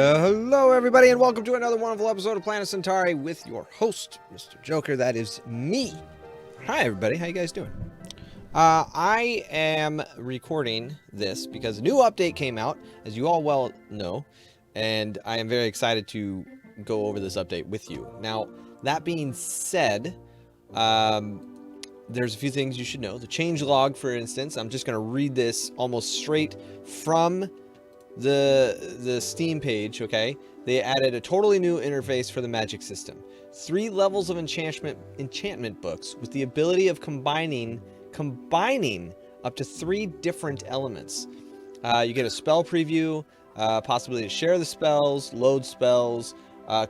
Hello, everybody, and welcome to another wonderful episode of Planet Centauri with your host, Mr. Joker. That is me. Hi, everybody. How you guys doing? I am recording this because a new update came out, as you all well know, and I am very excited to go over this update with you. Now, that being said, there's a few things you should know. The change log, for instance, I'm just going to read this almost straight from the Steam page, okay? They added a totally new interface for the magic system. 3 levels of enchantment books with the ability of combining up to 3 different elements. You get a spell preview, possibility to share the spells, load spells,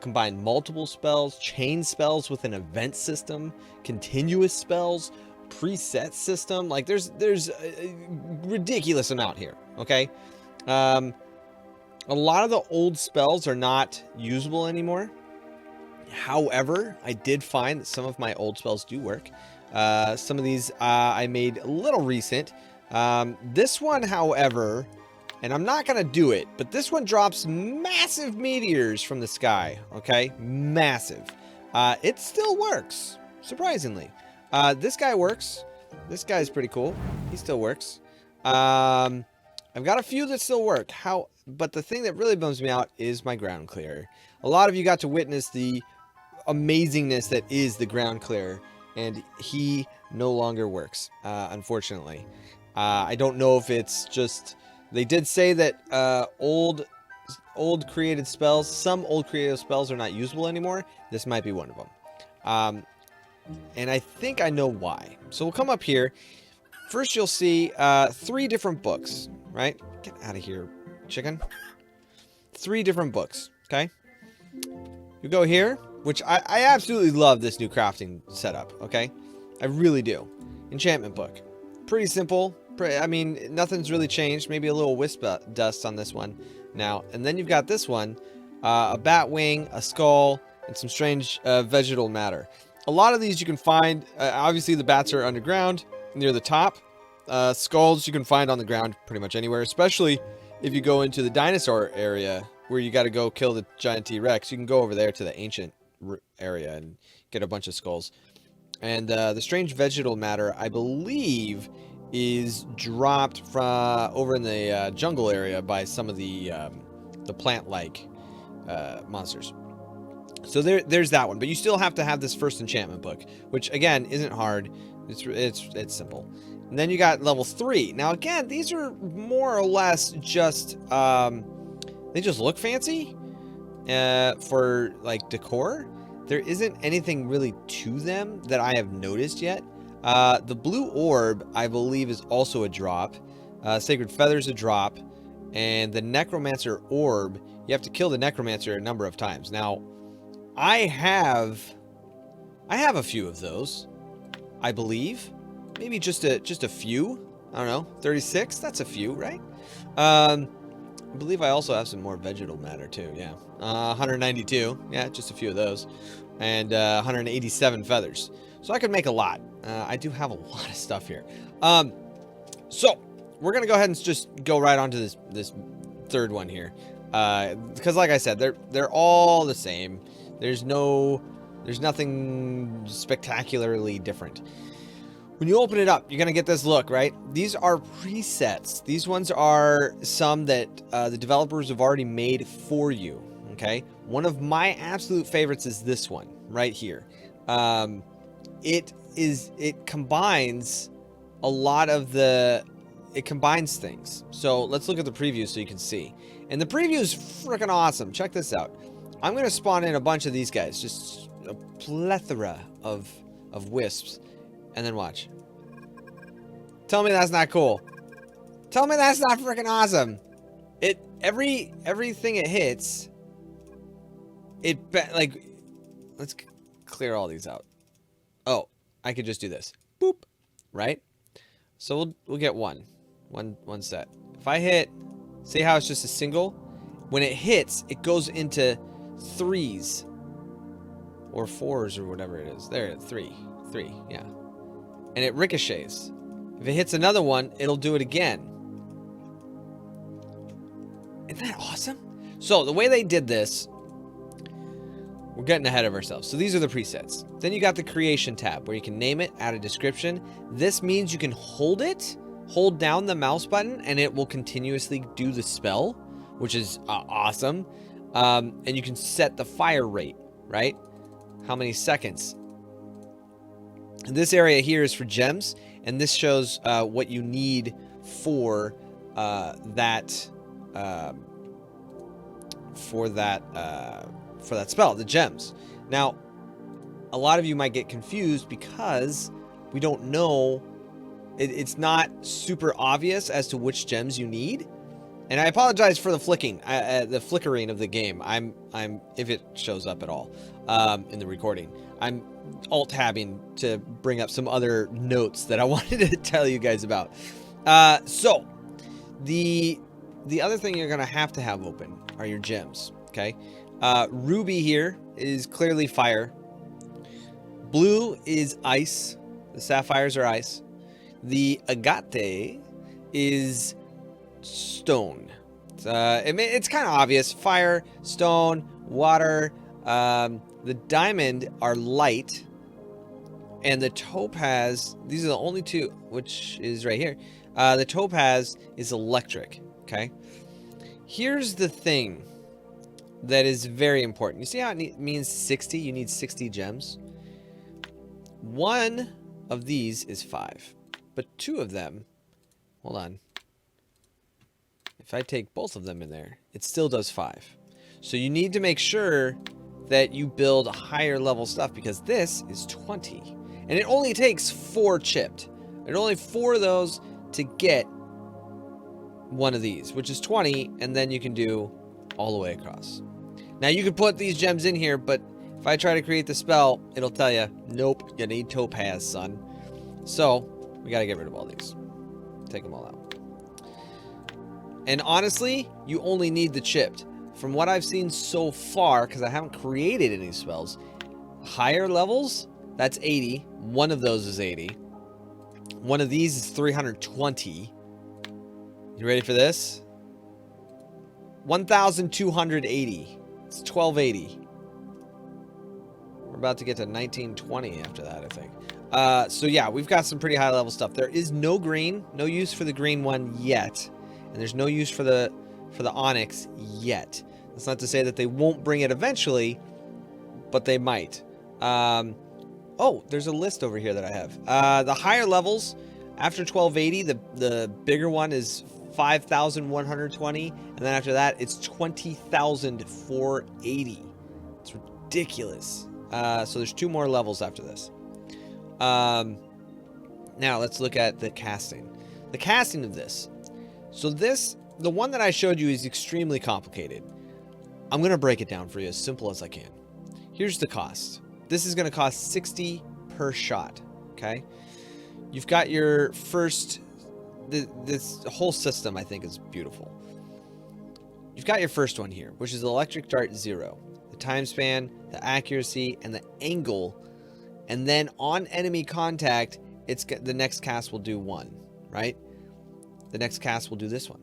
combine multiple spells, chain spells with an event system, continuous spells, preset system. Like there's a ridiculous amount here, okay? A lot of the old spells are not usable anymore. However, I did find that some of my old spells do work. Some of these I made a little recent. This one, however, and I'm not going to do it, but this one drops massive meteors from the sky, okay? Massive. It still works, surprisingly. This guy works. This guy's pretty cool. He still works. I've got a few that still work. But the thing that really bums me out is my ground clearer. A lot of you got to witness the amazingness that is the ground clearer, and he no longer works, unfortunately. I don't know if it's just... They did say that old created spells, some old created spells are not usable anymore. This might be one of them. And I think I know why. So we'll come up here. First, you'll see 3 different books, right? Get out of here, chicken. 3 different books, okay? You go here, which I absolutely love this new crafting setup, okay? I really do. Enchantment book. Pretty simple. I mean, nothing's really changed. Maybe a little wisp dust on this one now. And then you've got this one, a bat wing, a skull, and some strange vegetal matter. A lot of these you can find, obviously the bats are underground, near the top. Skulls you can find on the ground pretty much anywhere, especially if you go into the dinosaur area where you got to go kill the giant T-Rex. You can go over there to the ancient area and get a bunch of skulls. And the strange vegetal matter, I believe, is dropped from over in the jungle area by some of the plant-like monsters. So there's that one, but you still have to have this first enchantment book, which again isn't hard. It's simple. And then you got level 3. Now again, these are more or less just they just look fancy for like decor. There isn't anything really to them that I have noticed yet. The blue orb, I believe, is also a drop. Sacred feather's a drop, and the necromancer orb, you have to kill the necromancer a number of times. Now, I have a few of those, I believe. Maybe just a few. I don't know. 36? That's a few, right? I believe I also have some more vegetal matter too. Yeah. 192. Yeah, just a few of those. And 187 feathers. So I could make a lot. I do have a lot of stuff here. So we're gonna go ahead and just go right on to this third one here. Because like I said, they're all the same. There's nothing spectacularly different. When you open it up, you're going to get this look, right? These are presets. These ones are some that the developers have already made for you, okay? One of my absolute favorites is this one right here. It combines a lot of it combines things. So let's look at the preview so you can see. And the preview is freaking awesome. Check this out. I'm going to spawn in a bunch of these guys. Just a plethora of wisps. And then watch. Tell me that's not cool. Tell me that's not freaking awesome. Everything it hits, like, let's clear all these out. Oh, I could just do this. Boop. Right? So we'll get one set. If I hit, see how it's just a single? When it hits, it goes into 3s or 4s or whatever it is. There, 3, yeah. And it ricochets. If it hits another one, it'll do it again. Isn't that awesome? So the way they did this, we're getting ahead of ourselves. So these are the presets. Then you got the creation tab where you can name it, add a description. This means you can hold down the mouse button, and it will continuously do the spell, which is awesome. And you can set the fire rate, right? How many seconds. And this area here is for gems, and this shows what you need for that spell, the gems. Now, a lot of you might get confused because we don't know. It's not super obvious as to which gems you need. And I apologize for the flickering of the game. I'm if it shows up at all in the recording. I'm alt-tabbing to bring up some other notes that I wanted to tell you guys about. So the other thing you're gonna have to have open are your gems. Okay, ruby here is clearly fire. Blue is ice. The sapphires are ice. The agate is stone. It's kind of obvious. Fire, stone, water. The diamond are light, and the topaz, these are the only two, which is right here. The topaz is electric. Okay, here's the thing that is very important. You see how it means 60? You need 60 gems. One of these is 5, but 2 of them, hold on. If I take both of them in there, it still does 5. So you need to make sure that you build higher level stuff, because this is 20. And it only takes 4 chipped. It only 4 of those to get one of these, which is 20, and then you can do all the way across. Now you can put these gems in here, but if I try to create the spell, it'll tell you, nope, you need topaz, son. So we gotta get rid of all these. Take them all out. And honestly, you only need the chipped. From what I've seen so far, because I haven't created any spells, higher levels, that's 80. One of those is 80. One of these is 320. You ready for this? 1,280. It's 1280. We're about to get to 1920 after that, I think. So yeah, we've got some pretty high level stuff. There is no green, no use for the green one yet. And there's no use for the onyx yet. That's not to say that they won't bring it eventually, but they might. Oh, there's a list over here that I have. The higher levels, after 1280, the bigger one is 5,120, and then after that, it's 20,480. It's ridiculous. So there's 2 more levels after this. Now let's look at the casting. The casting of this. So the one that I showed you is extremely complicated. I'm going to break it down for you as simple as I can. Here's the cost. This is going to cost 60 per shot. Okay. You've got your first, this whole system I think is beautiful. You've got your first one here, which is electric dart 0. The time span, the accuracy, and the angle. And then on enemy contact, the next cast will do 1, right? The next cast will do this one.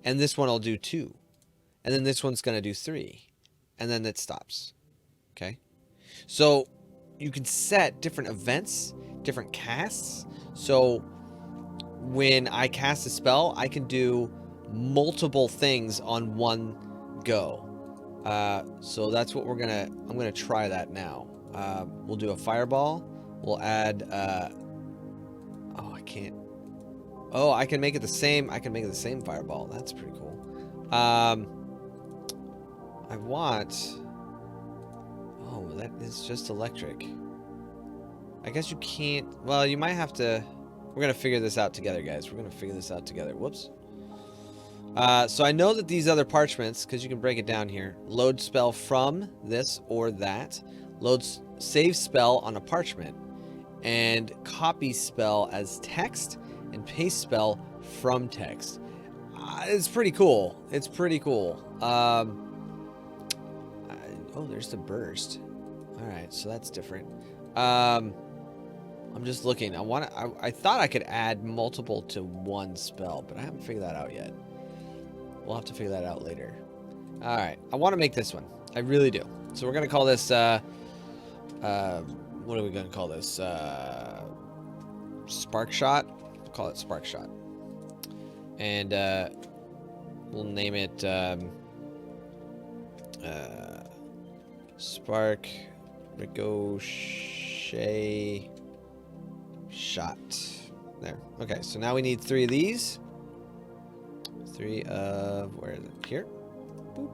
And this one will do 2. And then this one's going to do 3. And then it stops. Okay? So you can set different events, different casts. So when I cast a spell, I can do multiple things on one go. So that's what I'm going to try that now. We'll do a fireball. We'll add, oh, I can't. Oh, I can make it the same. I can make it the same fireball. That's pretty cool. I want. Oh, that is just electric. I guess you can't. Well, you might have to. We're gonna figure this out together, guys. We're gonna figure this out together. Whoops. So I know that these other parchments, because you can break it down here. Load spell from this or that. Load save spell on a parchment, and copy spell as text. And paste spell from text. It's pretty cool. It's pretty cool. Oh, there's the burst. All right, so that's different. I'm just looking. I thought I could add multiple to one spell, but I haven't figured that out yet. We'll have to figure that out later. All right. I want to make this one. I really do. So we're going to call this, what are we going to call this? Spark Shot. We'll call it Spark Shot. And we'll name it Spark Ricochet Shot. There. Okay, so now we need 3 of these. 3 of, where is it? Here. Boop.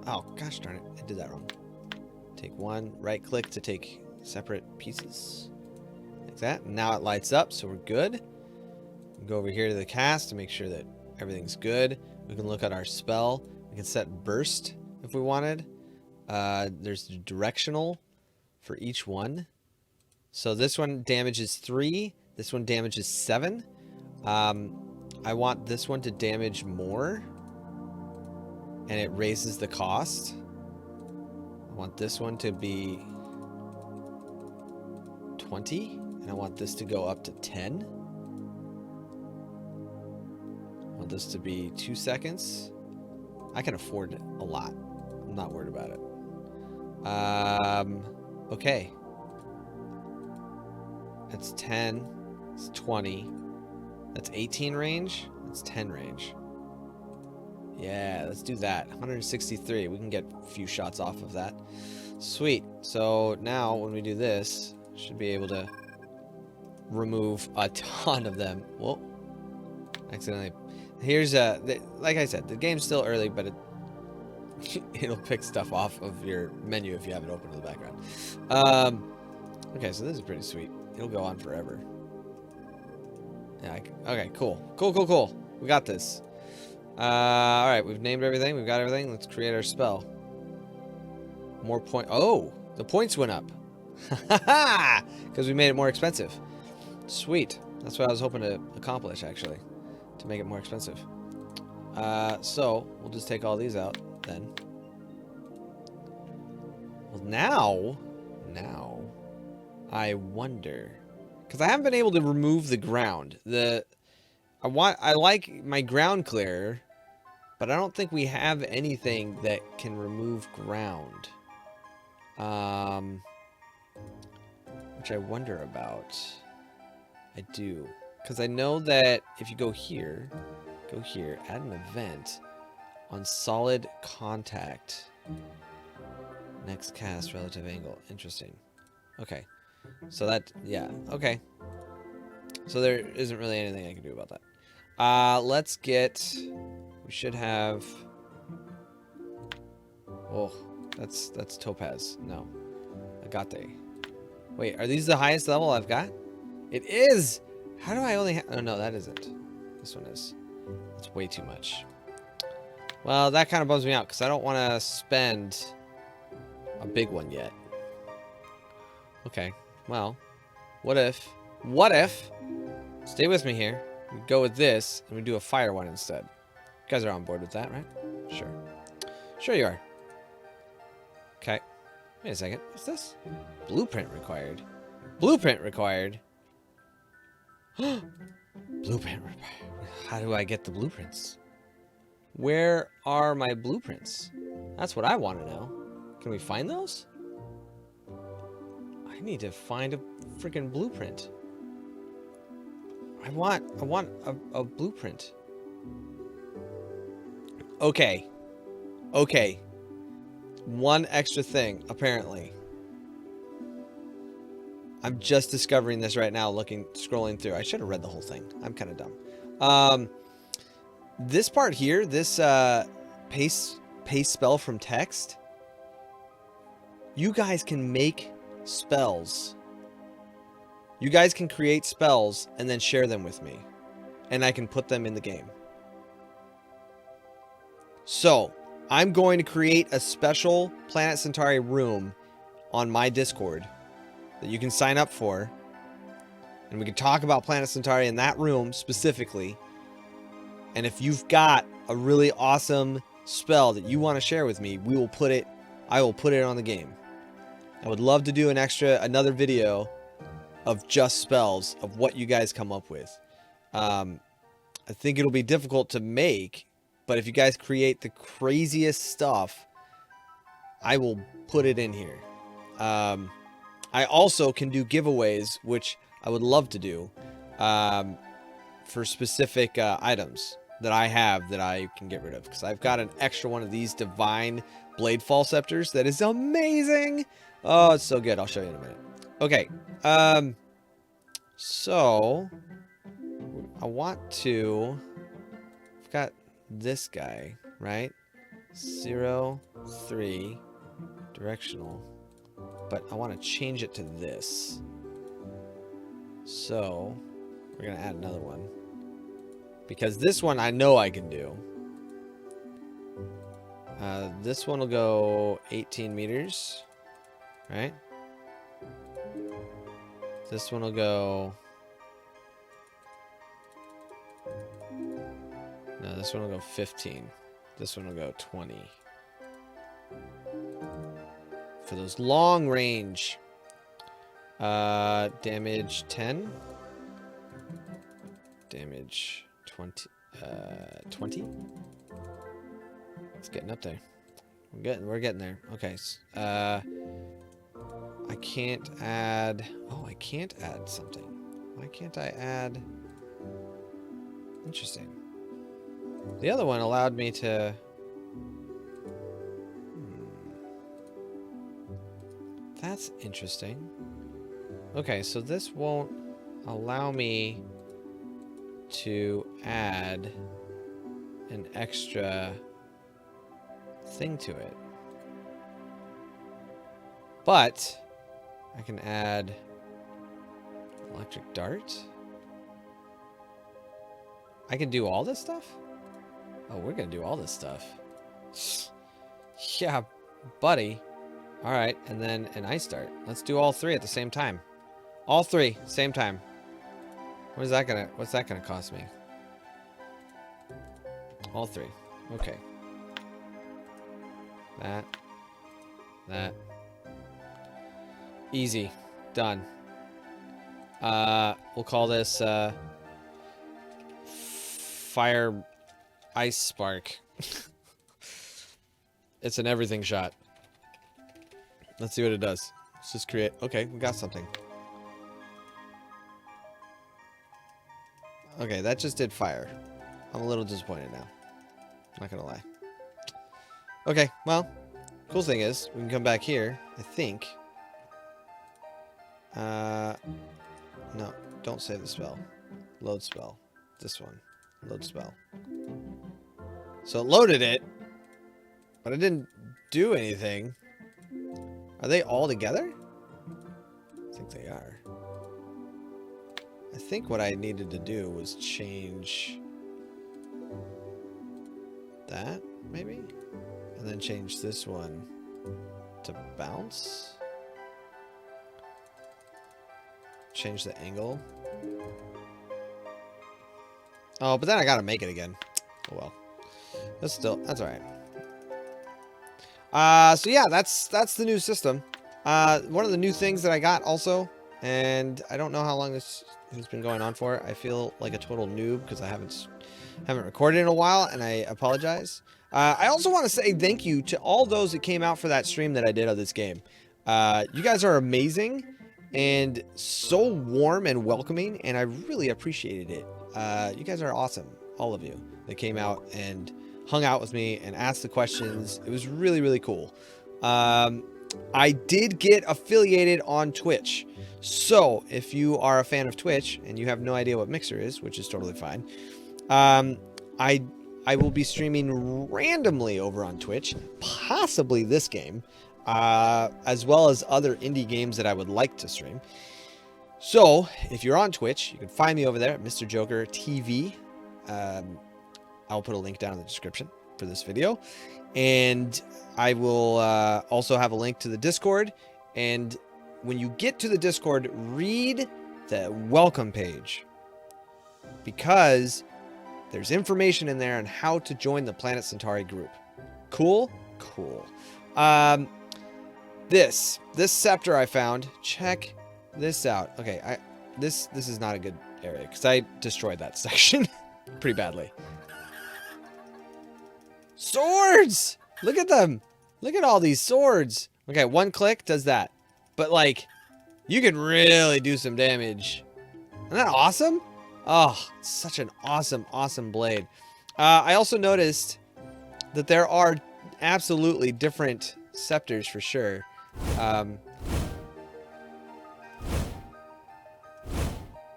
Oh, gosh darn it. I did that wrong. Take 1, right click to take separate pieces. Like that. Now it lights up, so we're good. Go over here to the cast to make sure that everything's good. We can look at our spell. We can set burst if we wanted. There's directional for each one. So this one damages 3. This one damages 7. I want this one to damage more. And it raises the cost. I want this one to be 20. And I want this to go up to 10. I want this to be 2 seconds. I can afford it a lot. I'm not worried about it. Okay. That's 10. It's 20. That's 18 range. That's 10 range. Yeah, let's do that. 163. We can get a few shots off of that. Sweet. So now when we do this, should be able to remove a ton of them. Whoa. Accidentally. Here's like I said, the game's still early, but it'll pick stuff off of your menu if you have it open in the background. Okay, so this is pretty sweet. It'll go on forever. Yeah. Okay. Cool. Cool. We got this. All right. We've named everything. We've got everything. Let's create our spell. More point. Oh, the points went up. Because we made it more expensive. Sweet. That's what I was hoping to accomplish, actually, to make it more expensive. So we'll just take all these out then. Well, now I wonder, because I haven't been able to remove the ground. I like my ground clearer, but I don't think we have anything that can remove ground. Which I wonder about. I do, because I know that if you go here, add an event on solid contact. Next cast relative angle. Interesting. Okay. So that, yeah, okay. So there isn't really anything I can do about that. Let's get, we should have, oh, that's topaz. No, agate. Wait, are these the highest level I've got? It is! How do I only have, oh no, that isn't. This one is. That's way too much. Well, that kind of bums me out because I don't want to spend a big one yet. Okay, well, what if, stay with me here, we go with this, and we do a fire one instead. You guys are on board with that, right? Sure. Sure you are. Okay. Wait a second, what's this? Blueprint required. Blueprint required? Blueprint required. How do I get the blueprints? Where are my blueprints? That's what I want to know. Can we find those? I need to find a freaking blueprint. I want a blueprint. Okay. Okay. One extra thing, apparently. I'm just discovering this right now, scrolling through. I should have read the whole thing. I'm kind of dumb. This part here, this paste spell from text, you guys can make spells. You guys can create spells and then share them with me. And I can put them in the game. So, I'm going to create a special Planet Centauri room on my Discord that you can sign up for. And we can talk about Planet Centauri in that room specifically. And if you've got a really awesome spell that you want to share with me, I will put it on the game. I would love to do another video of just spells, of what you guys come up with. I think it'll be difficult to make But if you guys create the craziest stuff, I will put it in here. I also can do giveaways, which I would love to do, for specific items that I have that I can get rid of. Because I've got an extra one of these divine Bladefall scepters that is amazing. Oh, it's so good. I'll show you in a minute. Okay. So I want to... I've got this guy, right? 0, 3, directional. But I want to change it to this. So we're going to add another one. Because this one I know I can do. This one will go 18 meters. Right? This one will go... No, this one will go 15. This one will go 20. For those long range. Damage 10. Damage 20. 20? It's getting up there. We're getting there. Okay. I can't add... Oh, I can't add something. Why can't I add... Interesting. The other one allowed me to... That's interesting. Okay, so this won't allow me to add an extra thing to it. But I can add electric dart. I can do all this stuff? Oh, we're gonna do all this stuff. Yeah, buddy. Alright, and then an ice dart. Let's do all three at the same time. All three, same time. What's that gonna cost me? All three. Okay. That. Easy. Done. We'll call this, Fire Ice Spark. It's an everything shot. Let's see what it does. Let's just create... Okay, we got something. Okay, that just did fire. I'm a little disappointed now. Not gonna lie. Okay, well, cool thing is, we can come back here, I think. No, don't save the spell. Load spell. This one. Load spell. So it loaded it, but it didn't do anything. Are they all together? I think they are. I think what I needed to do was change that, maybe? And then change this one to bounce. Change the angle. Oh, but then I gotta make it again. Oh well. That's alright. So yeah, that's the new system. One of the new things that I got also, and I don't know how long this has been going on for. I feel like a total noob because I haven't recorded in a while, and I apologize. I also want to say thank you to all those that came out for that stream that I did of this game. You guys are amazing and so warm and welcoming, and I really appreciated it. You guys are awesome, all of you that came out and hung out with me and asked the questions. It was really, really cool. I did get affiliated on Twitch. So if you are a fan of Twitch and you have no idea what Mixer is, which is totally fine, I will be streaming randomly over on Twitch, possibly this game, as well as other indie games that I would like to stream. So if you're on Twitch, you can find me over there at Mr. Joker TV. I'll put a link down in the description for this video. And I will also have a link to the Discord. And when you get to the Discord, read the welcome page. Because there's information in there on how to join the Planet Centauri group. Cool? Cool. This scepter I found. Check this out. Okay, this is not a good area because I destroyed that section pretty badly. Swords! Look at them. Look at all these swords. Okay, one click does that. But, like, you can really do some damage. Isn't that awesome? Oh, such an awesome, awesome blade. I also noticed that there are absolutely different scepters for sure.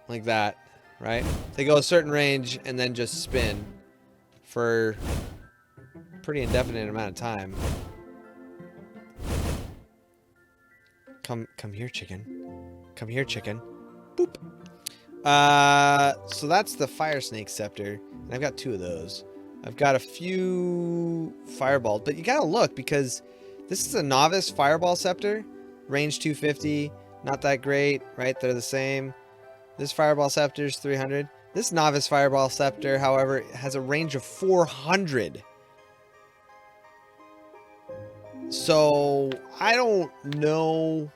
Like that, right? They go a certain range and then just spin for a pretty indefinite amount of time. Come here, chicken. Come here, chicken. Boop. So that's the fire snake scepter, and I've got 2 of those. I've got a few fireballs, but you gotta look because this is a novice fireball scepter, range 250, not that great, right? They're the same. This fireball scepter is 300. This novice fireball scepter, however, has a range of 400. So I don't know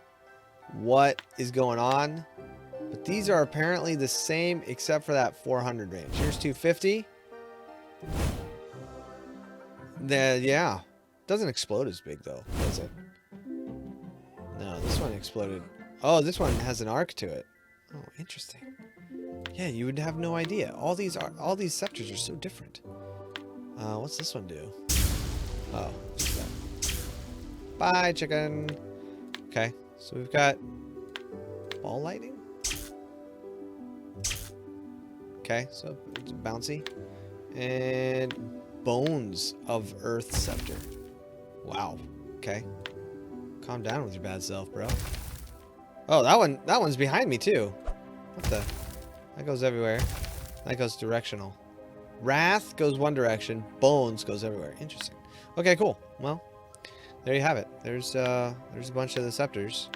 what is going on, but these are apparently the same except for that 400 range. Here's 250. Yeah, doesn't explode as big though, does it? No, this one exploded. Oh, this one has an arc to it. Oh, interesting. Yeah, you would have no idea. All these scepters are so different. What's this one do? Oh, bye, chicken. Okay, so we've got ball lightning. Okay, so it's bouncy. And bones of earth scepter. Wow. Okay. Calm down with your bad self, bro. Oh, that one's behind me too. What the? That goes everywhere. That goes directional. Wrath goes one direction. Bones goes everywhere. Interesting. Okay, cool. Well, there you have it. There's a bunch of the scepters.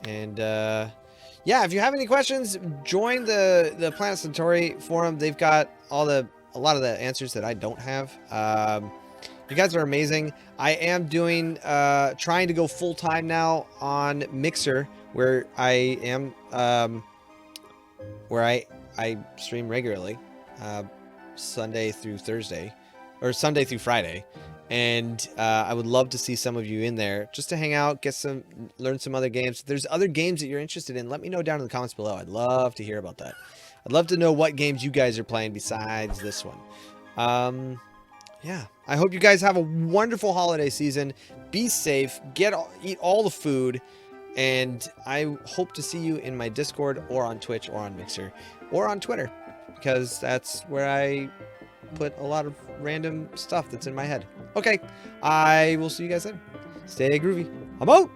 And yeah, if you have any questions, join the Planet Centauri forum. They've got a lot of the answers that I don't have. You guys are amazing. I am doing trying to go full time now on Mixer, where I am where I stream regularly, Sunday through Thursday, or Sunday through Friday, and I would love to see some of you in there just to hang out, learn some other games. If there's other games that you're interested in, let me know down in the comments below. I'd love to hear about that. I'd love to know what games you guys are playing besides this one. Yeah, I hope you guys have a wonderful holiday season. Be safe, eat all the food, and I hope to see you in my Discord or on Twitch or on Mixer or on Twitter, because that's where I put a lot of random stuff that's in my head. Okay, I will see you guys then. Stay groovy. I'm out!